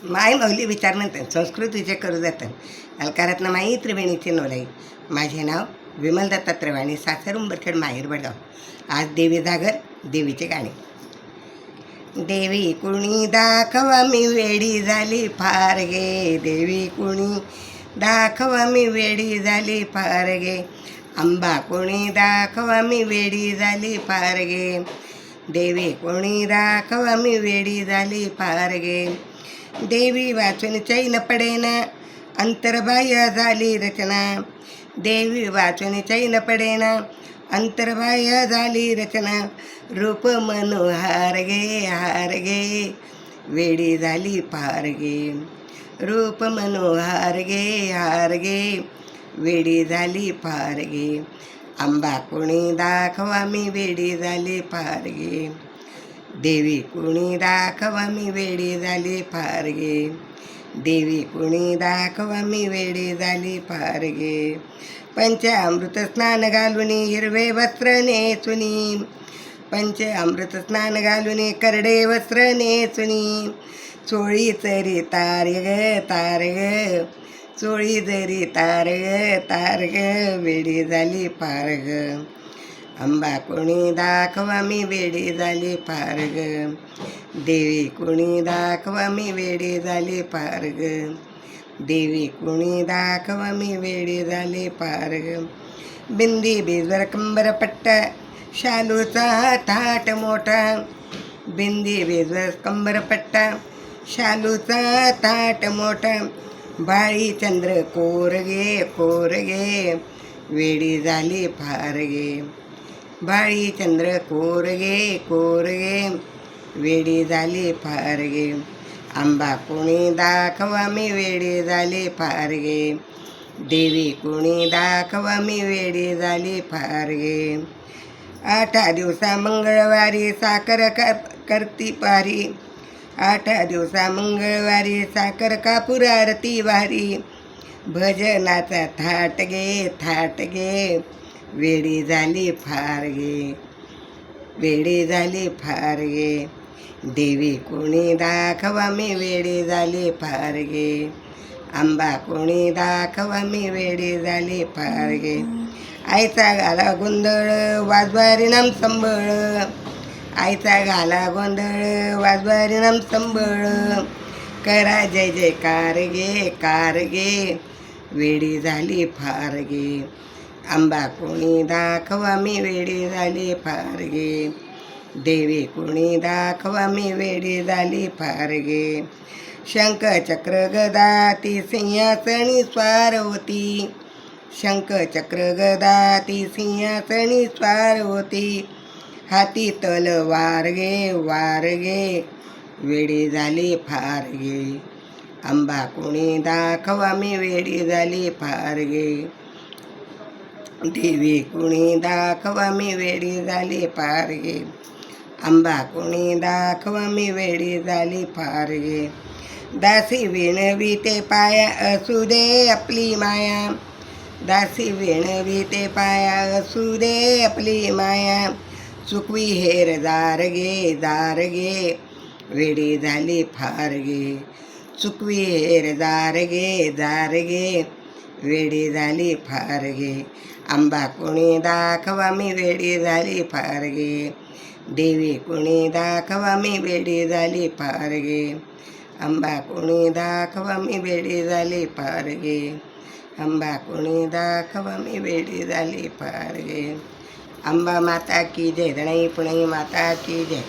माय मौली विचार म्हणतात संस्कृतीचे करू जातात अलकारातनं माई त्रिवेणीचे नोलाई. माझे नाव विमल दत्तात्रय आणि सासर उंबरखेड माहेर बडगाव. आज देवी जागर देवीचे गाणे. देवी कुणी दाखवा मी वेडी झाली फार गे, देवी कुणी दाखवा मी वेडी झाली फार गे, आंबा कोणी दाखवा मी वेडी झाली फार गे, देवी कोणी दाखवा मी वेडी झाली फार गे. देवी वाचून चैन पडेन अंतर्बाह्य झाली रचना, देवी वाचून चैन पडेन अंतर्बाह्य झाली रचना, रूप मनोहार गे हार गे, वेडी झाली फार गे, रूप मनोहार गे हार गे, वेडी झाली फार गे, आंबा कोणी दाखवा मी वेडी झाली फार गे, देवी कुणी दाखवा मी वेडी झाली फार गे, देवी कुणी दाखवा मी वेडी झाली फार गे. पंचामृत स्नान घालून हिरवे वस्त्र नेसुनी, पंचामृत स्नान घालून करडे वस्त्र नेसुनी, चोळी तरी तार ग तार ग, चोळी जरी तार ग तार ग, वेडी झाली फार ग, आंबा कोणी दाखवा मी वेडी झाली फार ग, देवी कुणी दाखवा मी वेडी झाली फार ग, देवी कुणी दाखवा मी वेडी झाली फार ग. बिंदी बेजवर कंबर पट्टा शालूचा थाट मोठा, बिंदी बेजवर कंबर पट्टा शालूचा थाट मोठा, बाळी चंद्र कोरगे कोरगे, वेडी झाली फार गे, बाळी चंद्र कोरगे कोरगे, वेडी झाली फार गे, आंबा कोणी दाखवा मी वेडी झाली फार गे, देवी कोणी दाखवा मी वेडी झाली फार गे. 8 दिवसा मंगळवारी साखर करती पारी, 8 दिवसा मंगळवारी साखर कापूर आरती वारी, भजनाचा थाट गे, वेडी झाली फार गे, वेडी झाली फार गे, देवी कोणी दाखवा मी वेडी झाली फार गे, आंबा कोणी दाखवा मी वेडी झाली फार गे. आईचा घाला गोंधळ वाजवारी नाम संबळ, आईचा घाला गोंधळ वाजवारी नाम संबळ, करा जय जय कार गे, वेडी झाली फार गे, आंबा कोणी दाखवा मी वेडी झाली फार गे, देवी कोणी दाखवा मी वेडी झाली फार गे. शंख चक्र गदा ती सिंहासनी स्वार होती, शंख चक्र गदा ती सिंहासनी स्वार होती, हाती तलवार गे, वेडी झाली फार गे, आंबा कोणी दाखवा मी वेडी झाली फार गे, देवी कुणी दाखवा मी वेडी झाली फार गे, आंबा कोणी दाखवा मी वेडी झाली फार गे. दासी विणवी ते पाया असू दे आपली माया, दासी विणवी ते पाया असू दे आपली माया, चुकवी हेर दार गे, वेडी झाली फार गे, चुकवी हेर दार गे, वेडी झाली फार गे, आंबा कोणी दाखवा मी वेडी झाली फार गे, देवी कोणी दाखवा मी वेडी झाली फार गे, आंबा कोणी दाखवा मी वेडी झाली फार गे, आंबा कोणी दाखवा मी वेडी झाली फार गे. अंबा माता की जय, धणाई पुणे माता की जय.